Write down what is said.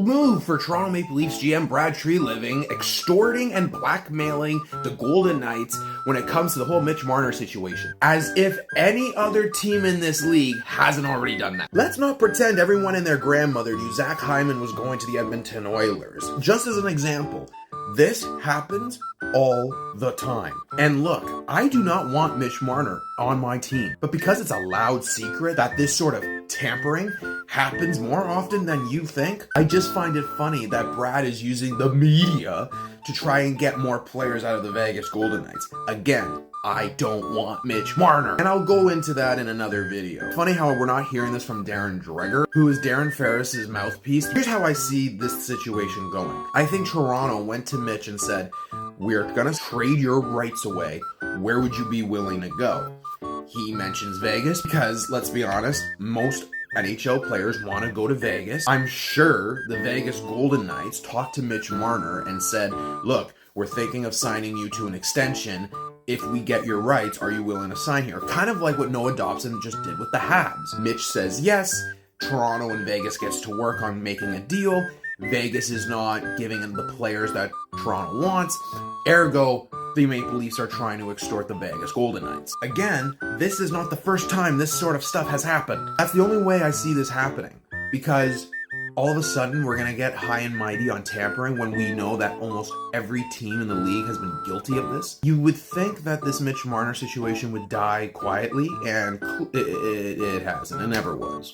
move for Toronto Maple Leafs GM Brad Treliving extorting and blackmailing the Golden Knights when it comes to the whole Mitch Marner situation. As if any other team in this league hasn't already done that. Let's not pretend everyone and their grandmother knew Zach Hyman was going to the Edmonton Oilers. Just as an example, this happens all the time. And look, I do not want Mitch Marner on my team, but because it's a loud secret that this sort of tampering happens more often than you think, I just find it funny that Brad is using the media to try and get more players out of the Vegas Golden Knights. Again, I don't want Mitch Marner. And I'll go into that in another video. Funny how we're not hearing this from Darren Dreger, who is Darren Ferris's mouthpiece. Here's how I see this situation going. I think Toronto went to Mitch and said, we're gonna trade your rights away. Where would you be willing to go? He mentions Vegas because, let's be honest, most NHL players want to go to Vegas. I'm sure the Vegas Golden Knights talked to Mitch Marner and said, look, we're thinking of signing you to an extension. If we get your rights, are you willing to sign here? Kind of like what Noah Dobson just did with the Habs. Mitch says yes. Toronto and Vegas gets to work on making a deal. Vegas is not giving them the players that Toronto wants. Ergo, the Maple Leafs are trying to extort the Vegas Golden Knights. Again, this is not the first time this sort of stuff has happened. That's the only way I see this happening. Because all of a sudden, we're going to get high and mighty on tampering when we know that almost every team in the league has been guilty of this. You would think that this Mitch Marner situation would die quietly, and it hasn't. It never was.